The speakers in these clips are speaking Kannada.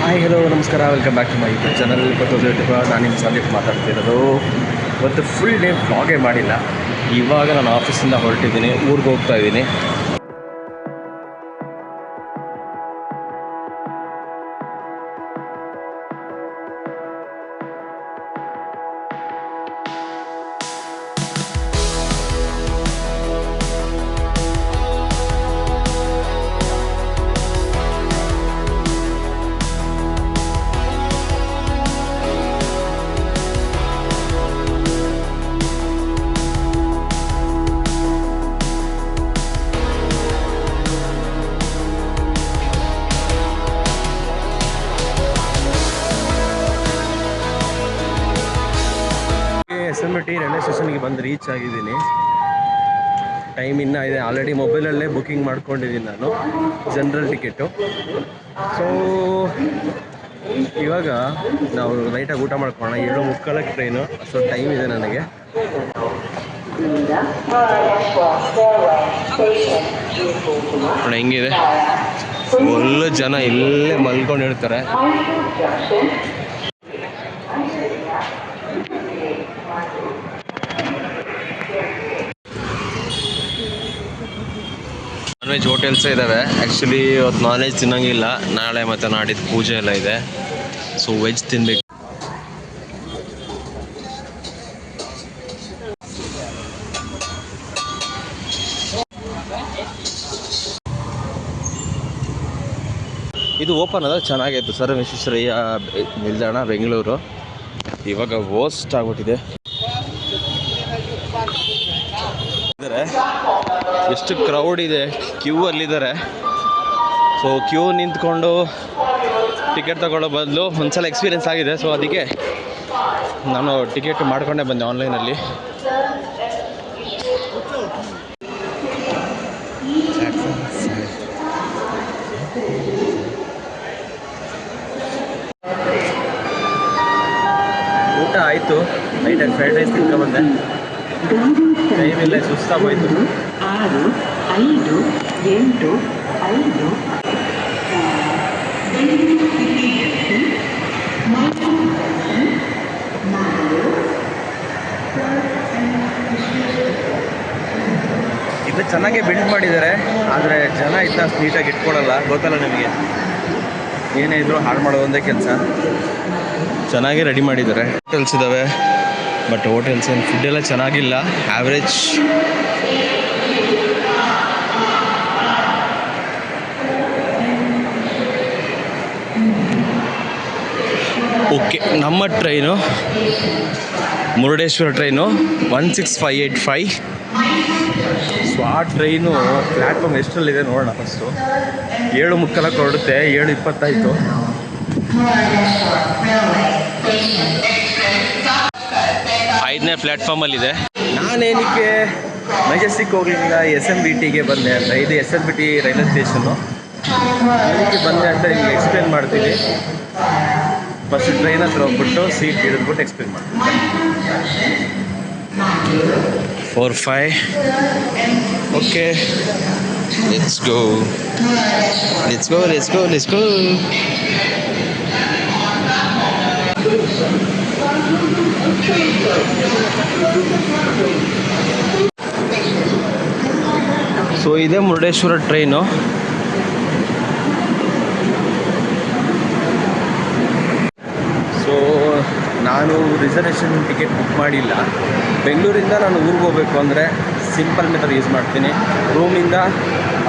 ಹಾಯ್ ಹಲೋ ನಮಸ್ಕಾರ, welcome back to my YouTube channel. ನಾನು ನಿಮ್ಮ ಸಂದೀಪ್ ಮಾತಾಡ್ತಿರೋದು. ಇವತ್ತು ಫುಲ್ ಡೇ ವ್ಲಾಗೇ ಮಾಡಿಲ್ಲ. ಇವಾಗ ನಾನು ಆಫೀಸಿಂದ ಹೊರಟಿದ್ದೀನಿ, ಊರಿಗೆ ಹೋಗ್ತಾ ಇದ್ದೀನಿ. SMT ರೈಲ್ವೆ ಸ್ಟೇಷನ್ಗೆ ಬಂದು ರೀಚ್ ಆಗಿದ್ದೀನಿ. ಟೈಮ್ ಇನ್ನೂ ಇದೆ. ಆಲ್ರೆಡಿ ಮೊಬೈಲಲ್ಲೇ ಬುಕ್ಕಿಂಗ್ ಮಾಡ್ಕೊಂಡಿದ್ದೀನಿ ನಾನು ಜನರಲ್ ಟಿಕೆಟು. ಸೊ ಇವಾಗ ನಾವು ಲೈಟಾಗಿ ಊಟ ಮಾಡ್ಕೊಳ್ಳೋಣ. 7:30 ಟ್ರೈನು, ಸೊ ಟೈಮ್ ಇದೆ ನನಗೆ. ಹೆಂಗಿದೆ ಫುಲ್ಲು ಜನ ಇಲ್ಲೇ ಮಲ್ಕೊಂಡಿರ್ತಾರೆ. ನಾನ್ ವೆಜ್ ಹೋಟೆಲ್ಸೇ ಇದ್ದಾವೆ. ಆ್ಯಕ್ಚುಲಿ ಇವತ್ತು ನಾನ್ ವೆಜ್ ತಿನ್ನೋಂಗಿಲ್ಲ, ನಾಳೆ ಮತ್ತು ನಾಡಿದ್ದು ಪೂಜೆ ಎಲ್ಲ ಇದೆ. ಸೊ ವೆಜ್ ತಿನ್ನಬೇಕು. ಇದು ಓಪನ್ ಅದ, ಚೆನ್ನಾಗಿತ್ತು. ಸರ್ ವಿಶ್ವೇಶ್ವರಯ್ಯ ನಿಲ್ದಾಣ, ಬೆಂಗಳೂರು. ಇವಾಗ ವರ್ಸ್ಟ್ ಆಗ್ಬಿಟ್ಟಿದೆ. ಎಷ್ಟು ಕ್ರೌಡ್ ಇದೆ, ಕ್ಯೂ ಅಲ್ಲಿದ್ದಾರೆ. ಸೊ ಕ್ಯೂ ನಿಂತ್ಕೊಂಡು ಟಿಕೆಟ್ ತಗೊಳ್ಳೋ ಬದಲು ಒಂದ್ಸಲ ಎಕ್ಸ್ಪೀರಿಯೆನ್ಸ್ ಆಗಿದೆ. ಸೊ ಅದಕ್ಕೆ ನಾನು ಟಿಕೆಟ್ ಮಾಡ್ಕೊಂಡೇ ಬಂದೆ ಆನ್ಲೈನಲ್ಲಿ. ಊಟ ಆಯಿತು, ಲೈಟಾಗಿ ಫ್ರೈಡ್ ರೈಸ್ ತಿನ್ಕೊಂಡ್ಬಂದೆ. ಟೈಮ್ ಇಲ್ಲ, ಸುಸ್ತಾಗೋಯ್ತು. 6, 5, 8, 5 ಇದು ಚೆನ್ನಾಗೇ ಬಿಲ್ಡ್ ಮಾಡಿದ್ದಾರೆ, ಆದರೆ ಜನ ಇದನ್ನ ನೀಟಾಗಿ ಇಟ್ಕೊಳ್ಳಲ್ಲ. ಗೊತ್ತಲ್ಲ ನಿಮಗೆ, ಏನೇ ಇದ್ರೂ ಹಾಳು ಮಾಡೋದೊಂದೇ ಕೆಲಸ. ಚೆನ್ನಾಗೇ ರೆಡಿ ಮಾಡಿದ್ದಾರೆ. ಹೋಟೆಲ್ಸ್ ಇದ್ದಾವೆ, ಬಟ್ ಹೋಟೆಲ್ಸ್ ಏನು ಫುಡ್ ಎಲ್ಲ ಚೆನ್ನಾಗಿಲ್ಲ, ಆ್ಯಾವ್ರೇಜ್. ಓಕೆ, ನಮ್ಮ ಟ್ರೈನು ಮುರುಡೇಶ್ವರ ಟ್ರೈನು 16585. ಸೊ ಆ ಟ್ರೈನು ಪ್ಲ್ಯಾಟ್ಫಾರ್ಮ್ ಎಷ್ಟರಲ್ಲಿದೆ ನೋಡೋಣ. ಫಸ್ಟು 7:30 ಹೊರಡುತ್ತೆ, 7:20 5ನೇ ಪ್ಲ್ಯಾಟ್ಫಾರ್ಮಲ್ಲಿದೆ. ನಾನೇನಕ್ಕೆ ಮೆಜೆಸ್ಟಿಕ್ ಹೋಗಲಿಲ್ಲ, SMBTಗೆ ಬಂದೆ ಅಂತ. ಇದು SMBT ರೈಲ್ವೆ ಸ್ಟೇಷನ್ನು. ಏನಕ್ಕೆ ಬಂದೆ ಅಂತ ನಿಮಗೆ ಎಕ್ಸ್ಪ್ಲೇನ್ ಮಾಡ್ತೀನಿ. ಫಸ್ಟ್ ಟ್ರೈನ್ ಹತ್ರ ಹೋಗ್ಬಿಟ್ಟು ಸೀಟ್ ಹಿಡಿದ್ಬಿಟ್ಟು ಎಕ್ಸ್ಪ್ಲೇನ್ ಮಾಡ್ತೀನಿ. 4-5 ಓಕೆ, ಲೆಟ್ಸ್ ಗೋ. ಸೊ ಇದೇ ಮುರುಡೇಶ್ವರ ಟ್ರೈನು. ಸೊ ನಾನು ರಿಸರ್ವೇಷನ್ ಟಿಕೆಟ್ ಬುಕ್ ಮಾಡಿಲ್ಲ. ಬೆಂಗಳೂರಿಂದ ನಾನು ಊರಿಗೆ ಹೋಗಬೇಕು ಅಂದರೆ ಸಿಂಪಲ್ ಮೆಥಡ್ ಯೂಸ್ ಮಾಡ್ತೀನಿ. ರೂಮಿಂದ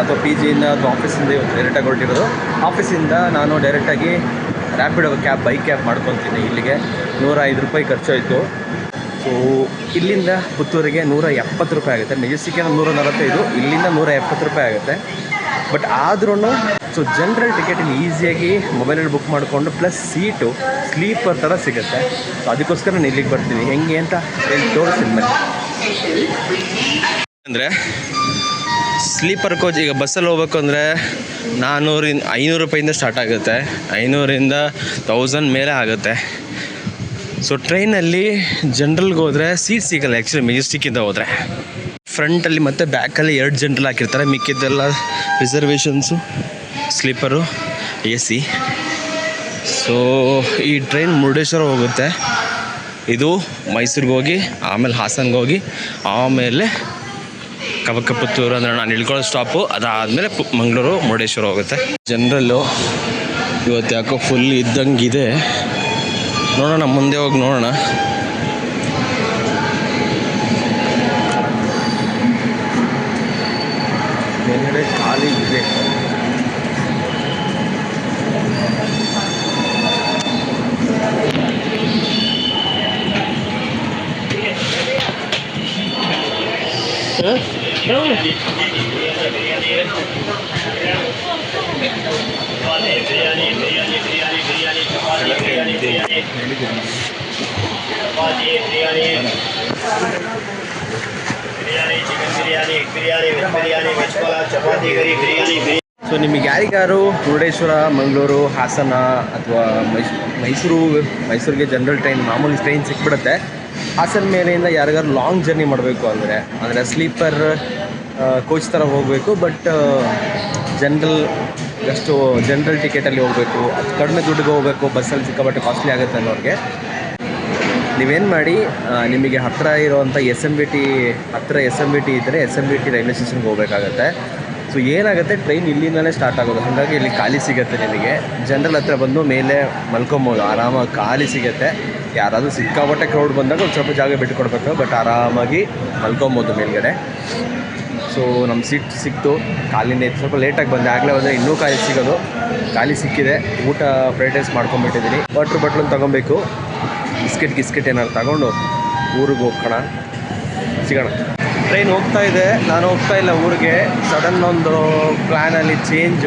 ಅಥವಾ PGಯಿಂದ ಅಥವಾ ಆಫೀಸಿಂದ ಡೈರೆಕ್ಟಾಗಿ ಹೊರಟಿರೋದು. ಆಫೀಸಿಂದ ನಾನು ಡೈರೆಕ್ಟಾಗಿ ರ್ಯಾಪಿಡೋ ಕ್ಯಾಬ್, ಬೈಕ್ ಕ್ಯಾಬ್ ಮಾಡ್ಕೊತೀನಿ. ಇಲ್ಲಿಗೆ 105 ರೂಪಾಯಿ ಖರ್ಚಾಯಿತು. ಸೊ ಇಲ್ಲಿಂದ ಪುತ್ತೂರಿಗೆ 170 ರೂಪಾಯಿ ಆಗುತ್ತೆ. ಮೆಜೆಸ್ಟಿಕ್ಕಿಂದ 145, ಇಲ್ಲಿಂದ 170 ರೂಪಾಯಿ ಆಗುತ್ತೆ. ಬಟ್ ಆದ್ರೂ ಸೊ ಜನರಲ್ ಟಿಕೆಟಲ್ಲಿ ಈಸಿಯಾಗಿ ಮೊಬೈಲಲ್ಲಿ ಬುಕ್ ಮಾಡಿಕೊಂಡು ಪ್ಲಸ್ ಸೀಟು ಸ್ಲೀಪರ್ ಥರ ಸಿಗುತ್ತೆ. ಸೊ ಅದಕ್ಕೋಸ್ಕರ ನಾನು ಇಲ್ಲಿಗೆ ಬರ್ತೀನಿ. ಹೆಂಗೆ ಅಂತ ಹೇಳಿ ತೋರಿಸ್ತೀನಿ ಬನ್ನಿ. ಅಂದರೆ ಸ್ಲೀಪರ್ ಕೋಚ್ ಈಗ ಬಸ್ಸಲ್ಲಿ ಹೋಗ್ಬೇಕು ಅಂದರೆ 500 ರೂಪಾಯಿಂದ ಸ್ಟಾರ್ಟ್ ಆಗುತ್ತೆ. 500ರಿಂದ 1000 ಮೇಲೆ ಆಗುತ್ತೆ. ಸೊ ಟ್ರೈನಲ್ಲಿ ಜನರಲ್ಗೆ ಹೋದರೆ ಸೀಟ್ ಸಿಗಲ್ಲ. ಆ್ಯಕ್ಚುಲಿ ಮೆಜೆಸ್ಟಿಕ್ಕಿಂದ ಹೋದರೆ ಫ್ರಂಟಲ್ಲಿ ಮತ್ತು ಬ್ಯಾಕಲ್ಲಿ 2 ಜನರಲ್ ಹಾಕಿರ್ತಾರೆ. ಮಿಕ್ಕಿದ್ದೆಲ್ಲ ರಿಸರ್ವೇಷನ್ಸು, ಸ್ಲೀಪರು, AC. ಸೊ ಈ ಟ್ರೈನ್ ಮುರುಡೇಶ್ವರ ಹೋಗುತ್ತೆ, ಇದು ಮೈಸೂರಿಗೆ ಹೋಗಿ ಆಮೇಲೆ ಹಾಸನ್ಗೆ ಹೋಗಿ ಆಮೇಲೆ ಕಬಕಪುತ್ತೂರು ಅಂದರೆ ನಾನು ಇಳ್ಕೊಳ್ಳೋ ಸ್ಟಾಪು, ಅದಾದಮೇಲೆ ಮಂಗಳೂರು ಮುರುಡೇಶ್ವರ ಹೋಗುತ್ತೆ. ಜನರಲ್ಲು ಇವತ್ತು ಯಾಕೋ ಫುಲ್ ಇದ್ದಂಗಿದೆ, ನೋಡೋಣ ಮುಂದೆ ಹೋಗಿ ನೋಡೋಣ. ಮೇಲ್ಗಡೆ ಖಾಲಿ ಇದೆ. ಸೊ ನಿಮಗೆ ಯಾರಿಗಾರು ಮುರುಡೇಶ್ವರ, ಮಂಗಳೂರು, ಹಾಸನ ಅಥವಾ ಮೈಸೂರಿಗೆ ಜನರಲ್ ಟ್ರೈನ್, ಮಾಮೂಲಿ ಟ್ರೈನ್ ಸಿಕ್ಬಿಡುತ್ತೆ. ಹಾಸನ ಮೇಲೆಯಿಂದ ಯಾರಿಗಾರು ಲಾಂಗ್ ಜರ್ನಿ ಮಾಡಬೇಕು ಅಂದರೆ ಸ್ಲೀಪರ್ ಕೋಚ್ ಥರ ಹೋಗಬೇಕು, ಬಟ್ ಜನರಲ್ ಟಿಕೆಟಲ್ಲಿ ಹೋಗಬೇಕು, ಅದು ಕಡಿಮೆ ದುಡ್ಡಿಗೆ ಹೋಗಬೇಕು, ಬಸ್ಸಲ್ಲಿ ಸಿಕ್ಕಾಪಟ್ಟೆ ಕಾಸ್ಟ್ಲಿ ಆಗುತ್ತೆ ಅನ್ನೋರಿಗೆ ನೀವೇನು ಮಾಡಿ, ನಿಮಗೆ ಹತ್ತಿರ ಇರೋವಂಥ SMBT ಇದ್ದರೆ SMBT ರೈಲ್ವೆ ಸ್ಟೇಷನ್ಗೆ ಹೋಗಬೇಕಾಗತ್ತೆ. ಸೊ ಏನಾಗುತ್ತೆ, ಟ್ರೈನ್ ಇಲ್ಲಿಂದಲೇ ಸ್ಟಾರ್ಟ್ ಆಗೋದು, ಹಾಗಾಗಿ ಇಲ್ಲಿ ಖಾಲಿ ಸಿಗುತ್ತೆ. ನಿಮಗೆ ಜನರಲ್ ಹತ್ರ ಬಂದು ಮೇಲೆ ಮಲ್ಕೊಬೋದು, ಆರಾಮಾಗಿ ಖಾಲಿ ಸಿಗುತ್ತೆ. ಯಾರಾದರೂ ಸಿಕ್ಕಾಪಟ್ಟೆ ಕ್ರೌಡ್ ಬಂದಾಗ ಒಂದು ಸ್ವಲ್ಪ ಜಾಗ ಬಿಟ್ಟುಕೊಡ್ಬೇಕು, ಬಟ್ ಆರಾಮಾಗಿ ಮಲ್ಕೊಬೋದು ಮೇಲ್ಗಡೆ. ಸೊ ನಮ್ಮ ಸೀಟ್ ಸಿಕ್ತು, ಖಾಲಿನೇ ಇತ್ತು. ಸ್ವಲ್ಪ ಲೇಟಾಗಿ ಬಂದೆ, ಆಗಲೇ ಹೋದರೆ ಇನ್ನೂ ಖಾಲಿ ಸಿಗೋದು. ಖಾಲಿ ಸಿಕ್ಕಿದೆ. ಊಟ ಫ್ರೈಡ್ ರೈಸ್ ಮಾಡ್ಕೊಂಬಿಟ್ಟಿದ್ದೀನಿ. ವಾಟ್ರ್ ಬಾಟ್ಲನ್ನು ತೊಗೊಬೇಕು, ಬಿಸ್ಕೆಟ್ ಏನಾದ್ರು ತಗೊಂಡು ಊರಿಗೆ ಹೋಗೋಣ, ಸಿಗೋಣ. ಟ್ರೈನ್ ಹೋಗ್ತಾ ಇದೆ, ನಾನು ಹೋಗ್ತಾ ಇಲ್ಲ ಊರಿಗೆ. ಸಡನ್ ಒಂದು ಪ್ಲ್ಯಾನಲ್ಲಿ ಚೇಂಜ್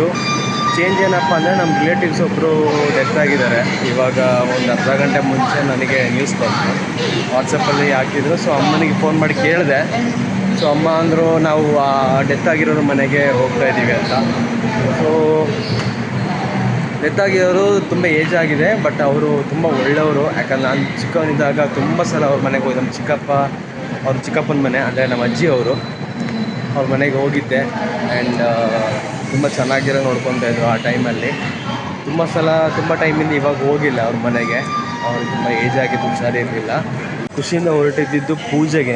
ಏನಪ್ಪ ಅಂದರೆ, ನಮ್ಮ ರಿಲೇಟಿವ್ಸ್ ಒಬ್ಬರು ಡೆತ್ ಆಗಿದ್ದಾರೆ. ಇವಾಗ ಒಂದು ಅರ್ಧ ಗಂಟೆ ಮುಂಚೆ ನನಗೆ ನ್ಯೂಸ್ ಬಂತು, ವಾಟ್ಸಪ್ಪಲ್ಲಿ ಹಾಕಿದ್ರು. ಸೊ ಅಮ್ಮನಿಗೆ ಫೋನ್ ಮಾಡಿ ಕೇಳಿದೆ. ಸೊ ಅಮ್ಮ ಅಂದರು, ನಾವು ಆ ಡೆತ್ ಆಗಿರೋರು ಮನೆಗೆ ಹೋಗ್ತಾ ಇದ್ದೀವಿ ಅಂತ. ಸೊ ಡೆತ್ ಆಗಿರೋರು ತುಂಬ ಏಜ್ ಆಗಿದೆ, ಬಟ್ ಅವರು ತುಂಬ ಒಳ್ಳೆಯವರು. ಯಾಕಂದ್ರೆ ನಾನು ಚಿಕ್ಕವನಿದ್ದಾಗ ತುಂಬ ಸಲ ಅವ್ರ ಮನೆಗೆ ಹೋಗಿ, ನಮ್ಮ ಚಿಕ್ಕಪ್ಪನ ಮನೆ ಅಂದರೆ ನಮ್ಮ ಅಜ್ಜಿ ಅವ್ರ ಮನೆಗೆ ಹೋಗಿದ್ದೆ. ಆ್ಯಂಡ್ ತುಂಬ ಚೆನ್ನಾಗಿರೋ ನೋಡ್ಕೊತಾ ಇದ್ರು ಆ ಟೈಮಲ್ಲಿ. ತುಂಬ ಟೈಮಿಂದ ಇವಾಗ ಹೋಗಿಲ್ಲ ಅವ್ರ ಮನೆಗೆ. ಅವ್ರಿಗೆ ತುಂಬ ಏಜ್ ಆಗಿದ್ದು, ಹುಷಾರಿರಲಿಲ್ಲ. ಖುಷಿಯಿಂದ ಹೊರಟಿದ್ದು ಪೂಜೆಗೆ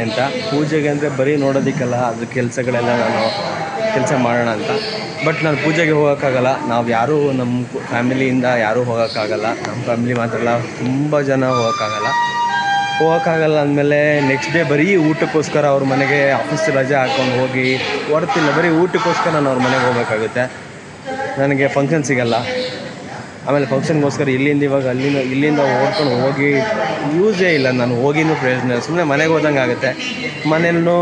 ಅಂದರೆ ಬರೀ ನೋಡೋದಕ್ಕೆಲ್ಲ, ಅದು ಕೆಲಸಗಳೆಲ್ಲ ನಾನು ಕೆಲಸ ಮಾಡೋಣ ಅಂತ. ಬಟ್ ನಾನು ಪೂಜೆಗೆ ಹೋಗೋಕ್ಕಾಗಲ್ಲ, ನಾವು ಯಾರೂ ನಮ್ಮ ಫ್ಯಾಮಿಲಿಯಿಂದ ಯಾರೂ ಹೋಗೋಕ್ಕಾಗಲ್ಲ. ನಮ್ಮ ಫ್ಯಾಮಿಲಿ ಮಾತ್ರ ಅಲ್ಲ, ತುಂಬ ಜನ ಹೋಗೋಕ್ಕಾಗಲ್ಲ ಅಂದಮೇಲೆ ನೆಕ್ಸ್ಟ್ ಡೇ ಬರೀ ಊಟಕ್ಕೋಸ್ಕರ ಅವ್ರ ಮನೆಗೆ ಆಫೀಸ್ ರಜೆ ಹಾಕ್ಕೊಂಡು ಹೋಗಿ ಹೊರ್ತಿಲ್ಲ, ಬರೀ ಊಟಕ್ಕೋಸ್ಕರ ನಾನು ಅವ್ರ ಮನೆಗೆ ಹೋಗಬೇಕಾಗುತ್ತೆ. ನನಗೆ ಫಂಕ್ಷನ್ ಸಿಗೋಲ್ಲ. ಆಮೇಲೆ ಫಂಕ್ಷನ್ಗೋಸ್ಕರ ಇಲ್ಲಿಂದ ಓಡ್ಕೊಂಡು ಹೋಗಿ ಯೂಸೇ ಇಲ್ಲ. ನಾನು ಹೋಗಿನೂ ಪ್ರಯೋಜನ, ಸುಮ್ಮನೆ ಮನೆಗೆ ಹೋದಂಗೆ ಆಗುತ್ತೆ. ಮನೇಲೂ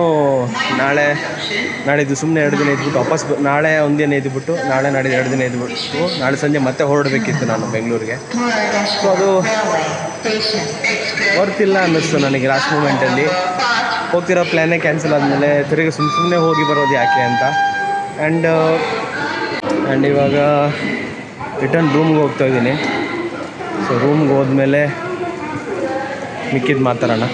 ನಾಳಿದ್ದು ಸುಮ್ಮನೆ 2 ದಿನ ಇದ್ಬಿಟ್ಟು ವಾಪಸ್ ನಾಳೆ ಒಂದಿನ ಇದ್ಬಿಟ್ಟು, ನಾಳೆ ನಾಡಿದ್ದು 2 ದಿನ ಇದ್ಬಿಟ್ಟು ನಾಳೆ ಸಂಜೆ ಮತ್ತೆ ಹೊರಡಬೇಕಿತ್ತು ನಾನು ಬೆಂಗಳೂರಿಗೆ. ಸೊ ಅದು ವರ್ತಿಲ್ಲ ಅನ್ನಿಸ್ತು ನನಗೆ ಲಾಸ್ಟ್ ಮೂಮೆಂಟಲ್ಲಿ. ಹೋಗ್ತಿರೋ ಪ್ಲ್ಯಾನೇ ಕ್ಯಾನ್ಸಲ್ ಆದಮೇಲೆ ತಿರುಗಿ ಸುಮ್ಮನೆ ಹೋಗಿ ಬರೋದು ಯಾಕೆ ಅಂತ. ಆ್ಯಂಡ್ ಇವಾಗ ರಿಟರ್ನ್ ರೂಮ್ಗೆ ಹೋಗ್ತಾ ಇದ್ದೀನಿ. ಸೊ ರೂಮ್ಗೆ ಹೋದ್ಮೇಲೆ ಮಿಕ್ಕಿದ್ದು ಮಾತಾಡೋಣ.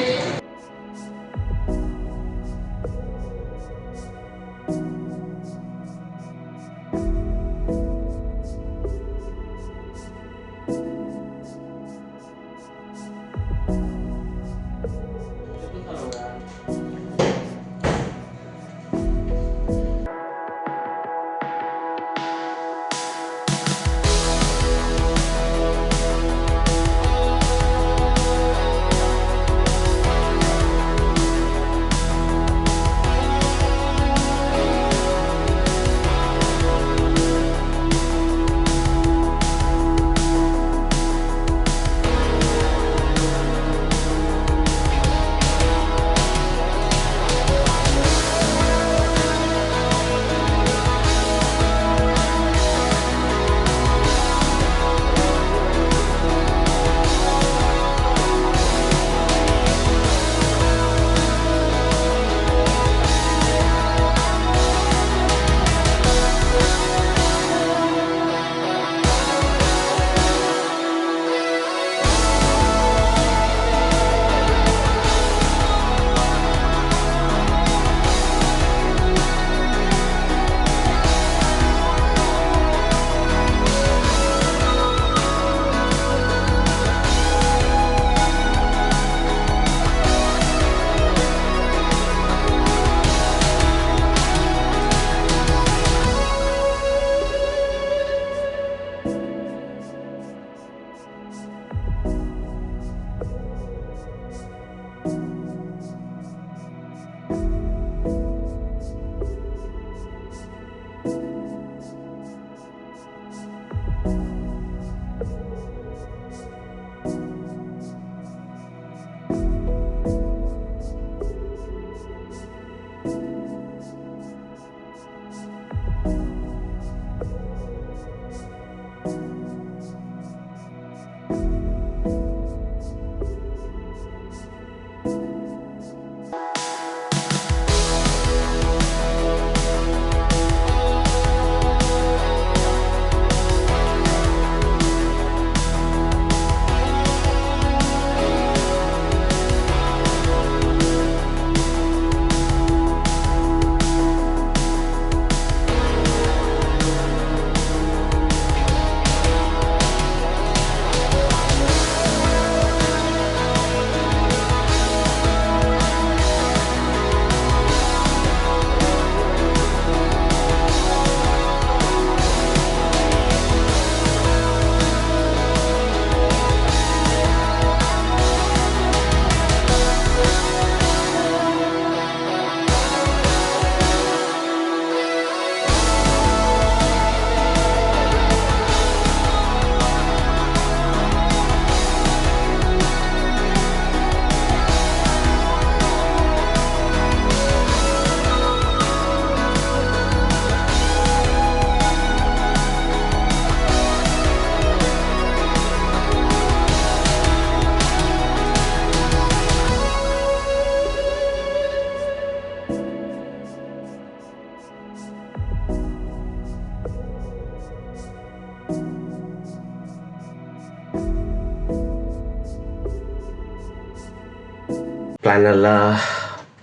ಪ್ಲ್ಯಾನ್ ಎಲ್ಲ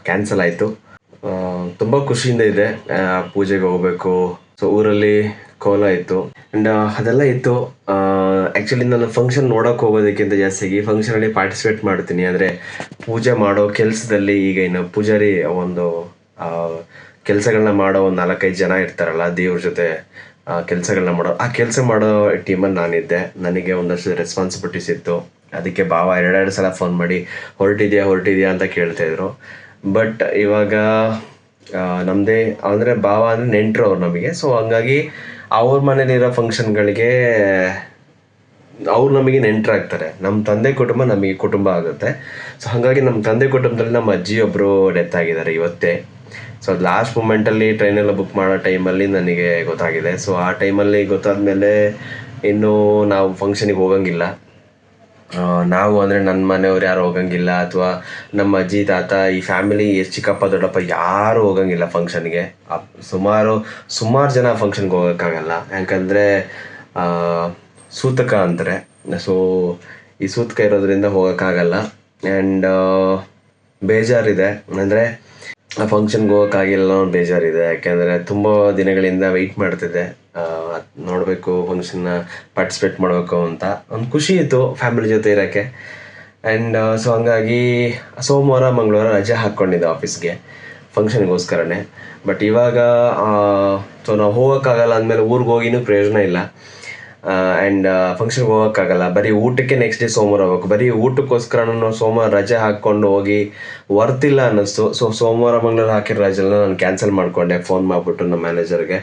ಕ್ಯಾನ್ಸಲ್ ಆಯಿತು. ತುಂಬ ಖುಷಿಯಿಂದ ಇದೆ. ಪೂಜೆಗೆ ಹೋಗಬೇಕು. ಸೊ ಊರಲ್ಲಿ ಕೋಲ ಇತ್ತು ಆ್ಯಂಡ್ ಅದೆಲ್ಲ ಇತ್ತು. ಆ್ಯಕ್ಚುಲಿ ನಾನು ಫಂಕ್ಷನ್ ನೋಡೋಕೆ ಹೋಗೋದಕ್ಕಿಂತ ಜಾಸ್ತಿಯಾಗಿ ಫಂಕ್ಷನಲ್ಲಿ ಪಾರ್ಟಿಸಿಪೇಟ್ ಮಾಡ್ತೀನಿ. ಅಂದರೆ ಪೂಜೆ ಮಾಡೋ ಕೆಲಸದಲ್ಲಿ ಈಗ ಇನ್ನು ಪೂಜಾರಿ ಒಂದು ಕೆಲಸಗಳನ್ನ ಮಾಡೋ ಒಂದು 4-5 ಜನ ಇರ್ತಾರಲ್ಲ, ದೇವ್ರ ಜೊತೆ ಕೆಲಸಗಳನ್ನ ಮಾಡೋ ಆ ಕೆಲಸ ಮಾಡೋ ಟೀಮಲ್ಲಿ ನಾನಿದ್ದೆ. ನನಗೆ ಒಂದಷ್ಟು ರೆಸ್ಪಾನ್ಸಿಬಿಲಿಟೀಸ್ ಇತ್ತು. ಅದಕ್ಕೆ ಭಾವ 2 ಸಲ ಫೋನ್ ಮಾಡಿ ಹೊರಟಿದ್ಯಾ ಅಂತ ಕೇಳ್ತಾಯಿದ್ರು. ಬಟ್ ಇವಾಗ ನಮ್ಮದೇ ಅಂದರೆ ಭಾವ ಅಂದರೆ ನೆಂಟರು ಅವ್ರು ನಮಗೆ. ಸೊ ಹಂಗಾಗಿ ಅವ್ರ ಮನೇಲಿರೋ ಫಂಕ್ಷನ್ಗಳಿಗೆ ಅವ್ರು ನಮಗೆ ನೆಂಟರಾಗ್ತಾರೆ. ನಮ್ಮ ತಂದೆ ಕುಟುಂಬ ನಮಗೆ ಕುಟುಂಬ ಆಗುತ್ತೆ. ಸೊ ಹಾಗಾಗಿ ನಮ್ಮ ತಂದೆ ಕುಟುಂಬದಲ್ಲಿ ನಮ್ಮ ಅಜ್ಜಿ ಒಬ್ಬರು ಡೆತ್ ಆಗಿದ್ದಾರೆ ಇವತ್ತೇ. ಸೊ ಅದು ಲಾಸ್ಟ್ ಮೂಮೆಂಟಲ್ಲಿ ಟ್ರೈನೆಲ್ಲ ಬುಕ್ ಮಾಡೋ ಟೈಮಲ್ಲಿ ನನಗೆ ಗೊತ್ತಾಗಿದೆ. ಸೊ ಆ ಟೈಮಲ್ಲಿ ಗೊತ್ತಾದ್ಮೇಲೆ ಇನ್ನೂ ನಾವು ಫಂಕ್ಷನಿಗೆ ಹೋಗಂಗಿಲ್ಲ. ನಾವು ಅಂದರೆ ನನ್ನ ಮನೆಯವ್ರು ಯಾರು ಹೋಗಂಗಿಲ್ಲ, ಅಥವಾ ನಮ್ಮ ಅಜ್ಜಿ ತಾತ ಈ ಫ್ಯಾಮಿಲಿ ಚಿಕ್ಕಪ್ಪ ದೊಡ್ಡಪ್ಪ ಯಾರೂ ಹೋಗಂಗಿಲ್ಲ ಫಂಕ್ಷನ್ಗೆ. ಸುಮಾರು ಜನ ಫಂಕ್ಷನ್ಗೆ ಹೋಗೋಕ್ಕಾಗಲ್ಲ, ಯಾಕಂದರೆ ಸೂತಕ ಅಂತಾರೆ. ಸೊ ಈ ಸೂತಕ ಇರೋದ್ರಿಂದ ಹೋಗೋಕ್ಕಾಗಲ್ಲ. ಆ್ಯಂಡ್ ಬೇಜಾರಿದೆ, ಅಂದರೆ ಆ ಫಂಕ್ಷನ್ಗೆ ಹೋಗೋಕ್ಕಾಗಿಲ್ಲ ಅನ್ನೋ ಬೇಜಾರಿದೆ. ಯಾಕೆಂದರೆ ತುಂಬ ದಿನಗಳಿಂದ ವೆಯ್ಟ್ ಮಾಡ್ತಿದ್ದೆ, ನೋಡಬೇಕು, ಫಂಕ್ಷನ್ನ ಪಾರ್ಟಿಸಿಪೇಟ್ ಮಾಡಬೇಕು ಅಂತ ಒಂದು ಖುಷಿ ಇತ್ತು ಫ್ಯಾಮಿಲಿ ಜೊತೆ ಇರೋಕ್ಕೆ. ಆ್ಯಂಡ್ ಸೊ ಹಂಗಾಗಿ ಸೋಮವಾರ ಮಂಗಳವಾರ ರಜೆ ಹಾಕ್ಕೊಂಡಿದ್ದೆ ಆಫೀಸ್ಗೆ ಫಂಕ್ಷನ್ಗೋಸ್ಕರನೇ. ಬಟ್ ಇವಾಗ ಸೊ ನಾವು ಹೋಗೋಕ್ಕಾಗಲ್ಲ ಅಂದಮೇಲೆ ಊರಿಗೆ ಹೋಗಿನೂ ಪ್ರಯೋಜನ ಇಲ್ಲ. ಆ್ಯಂಡ್ ಫಂಕ್ಷನ್ಗೆ ಹೋಗೋಕ್ಕಾಗಲ್ಲ, ಬರೀ ಊಟಕ್ಕೆ ನೆಕ್ಸ್ಟ್ ಡೇ ಸೋಮವಾರ ಹೋಗ್ಬೇಕು. ಬರೀ ಊಟಕ್ಕೋಸ್ಕರ ನಾನು ಸೋಮವಾರ ರಜೆ ಹಾಕ್ಕೊಂಡು ಹೋಗಿ ವರ್ತಿಲ್ಲ ಅನ್ನಿಸ್ತು. ಸೊ ಸೋಮವಾರ ಮಂಗಳವಾರ ಹಾಕಿರೋ ರಜೆನ ನಾನು ಕ್ಯಾನ್ಸಲ್ ಮಾಡಿಕೊಂಡೆ ಫೋನ್ ಮಾಡಿಬಿಟ್ಟು ನಮ್ಮ ಮ್ಯಾನೇಜರ್ಗೆ.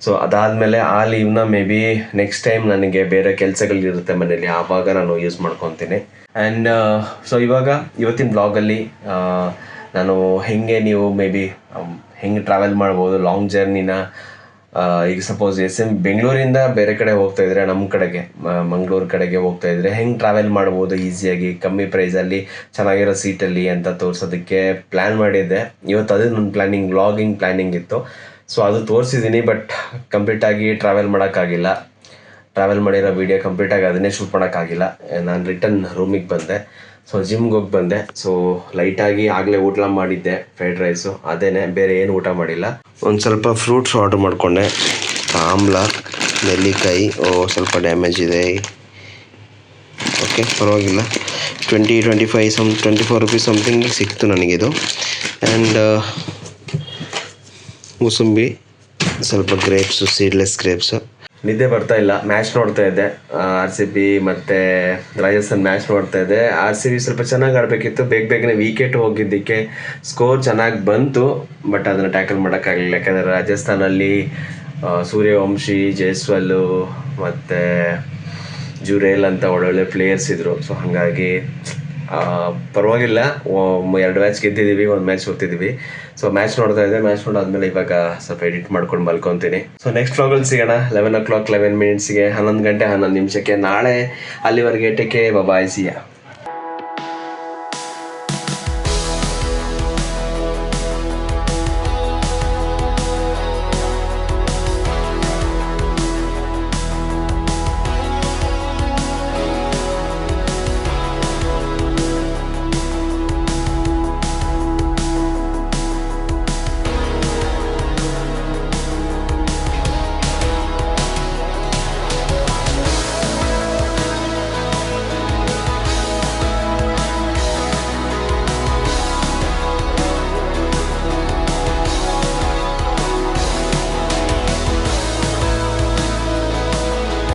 ಸೊ ಅದಾದಮೇಲೆ ಆ ಲೀವ್ನ ಮೇ ಬಿ ನೆಕ್ಸ್ಟ್ ಟೈಮ್ ನನಗೆ ಬೇರೆ ಕೆಲಸಗಳಿರುತ್ತೆ ಮನೇಲಿ, ಆವಾಗ ನಾನು ಯೂಸ್ ಮಾಡ್ಕೊತೀನಿ. ಆ್ಯಂಡ್ ಸೊ ಇವತ್ತಿನ ಬ್ಲಾಗಲ್ಲಿ ನಾನು ನೀವು ಮೇ ಬಿ ಹೆಂಗೆ ಟ್ರಾವೆಲ್ ಮಾಡ್ಬೋದು ಲಾಂಗ್ ಜರ್ನಿನ. ಈಗ ಸಪೋಸ್ ಬೆಂಗಳೂರಿಂದ ಬೇರೆ ಕಡೆ ಹೋಗ್ತಾ ಇದ್ರೆ, ನಮ್ಮ ಕಡೆಗೆ ಮಂಗಳೂರು ಕಡೆಗೆ ಹೋಗ್ತಾ ಇದ್ರೆ ಹೆಂಗೆ ಟ್ರಾವೆಲ್ ಮಾಡ್ಬೋದು ಈಸಿಯಾಗಿ ಕಮ್ಮಿ ಪ್ರೈಸಲ್ಲಿ ಚೆನ್ನಾಗಿರೋ ಸೀಟಲ್ಲಿ ಅಂತ ತೋರಿಸೋದಕ್ಕೆ ಪ್ಲ್ಯಾನ್ ಮಾಡಿದ್ದೆ. ಇವತ್ತು ಅದು ನನ್ನ ವ್ಲಾಗಿಂಗ್ ಪ್ಲ್ಯಾನಿಂಗ್ ಇತ್ತು. ಸೊ ಅದು ತೋರಿಸಿದ್ದೀನಿ, ಬಟ್ ಕಂಪ್ಲೀಟಾಗಿ ಟ್ರಾವೆಲ್ ಮಾಡೋಕ್ಕಾಗಿಲ್ಲ. ಟ್ರಾವೆಲ್ ಮಾಡಿರೋ ವೀಡಿಯೋ ಕಂಪ್ಲೀಟಾಗಿ ಅದನ್ನೇ ಶೂಟ್ ಮಾಡೋಕ್ಕಾಗಿಲ್ಲ. ನಾನು ರಿಟರ್ನ್ ರೂಮಿಗೆ ಬಂದೆ. ಸೊ ಜಿಮ್ಗೆ ಹೋಗಿ ಬಂದೆ. ಸೊ ಲೈಟಾಗಿ ಆಗಲೇ ಊಟ ಮಾಡಿದ್ದೆ, ಫ್ರೈಡ್ ರೈಸು, ಅದೇನೆ, ಬೇರೆ ಏನು ಊಟ ಮಾಡಿಲ್ಲ. ಒಂದು ಸ್ವಲ್ಪ ಫ್ರೂಟ್ಸ್ ಆರ್ಡ್ರ್ ಮಾಡಿಕೊಂಡೆ. ಆಮ್ಲ, ನೆಲ್ಲಿಕಾಯಿ, ಸ್ವಲ್ಪ ಡ್ಯಾಮೇಜ್ ಇದೆ, ಓಕೆ ಪರವಾಗಿಲ್ಲ. 24 ರುಪೀಸ್ ಸಮಥಿಂಗ್ ಸಿಕ್ತು ನನಗಿದು. ಆ್ಯಂಡ್ ಮೂಸಂಬಿ, ಸ್ವಲ್ಪ ಗ್ರೇಪ್ಸು, ಸೀಡ್ಲೆಸ್ ಗ್ರೇಪ್ಸು. ನಿದ್ದೆ ಬರ್ತಾ ಇಲ್ಲ, ಮ್ಯಾಚ್ ನೋಡ್ತಾ ಇದ್ದೆ, RCB ಮತ್ತು ರಾಜಸ್ಥಾನ್ ಮ್ಯಾಚ್ ನೋಡ್ತಾ ಇದ್ದೆ. RCB ಸ್ವಲ್ಪ ಚೆನ್ನಾಗಿ ಆಡಬೇಕಿತ್ತು, ಬೇಗನೆ ವಿಕೆಟ್ ಹೋಗಿದ್ದಕ್ಕೆ ಸ್ಕೋರ್ ಚೆನ್ನಾಗಿ ಬಂತು, ಬಟ್ ಅದನ್ನು ಟ್ಯಾಕಲ್ ಮಾಡೋಕ್ಕಾಗಲಿಲ್ಲ. ಯಾಕಂದರೆ ರಾಜಸ್ಥಾನಲ್ಲಿ ಸೂರ್ಯವಂಶಿ, ಜೈಸ್ವಾಲು ಮತ್ತು ಜುರೇಲ್ ಅಂತ ಒಳ್ಳೊಳ್ಳೆ ಪ್ಲೇಯರ್ಸ್ ಇದ್ದರು. ಸೊ ಹಾಗಾಗಿ ಪರವಾಗಿಲ್ಲ, 2 ಮ್ಯಾಚ್ ಗೆದ್ದಿದ್ದೀವಿ, 1 ಮ್ಯಾಚ್ ಸೋತಿದ್ದೀವಿ. ಸೊ ಮ್ಯಾಚ್ ನೋಡ್ತಾ ಇದ್ದೆ, ಮ್ಯಾಚ್ ನೋಡಾದ್ಮೇಲೆ ಇವಾಗ ಸ್ವಲ್ಪ ಎಡಿಟ್ ಮಾಡ್ಕೊಂಡು ಮಲ್ಕೊತೀನಿ. ಸೊ ನೆಕ್ಸ್ಟ್ ವ್ಲಾಗಲ್ಲಿ ಸಿಗೋಣ 11 o'clock 11 minutesಗೆ, 11 ಗಂಟೆ 11 ನಿಮಿಷಕ್ಕೆ ನಾಳೆ. ಅಲ್ಲಿವರೆಗೆ ಟೇಕ್ ಕೇರ್, ಬಾಯ್, ಸಿ ಯಾ.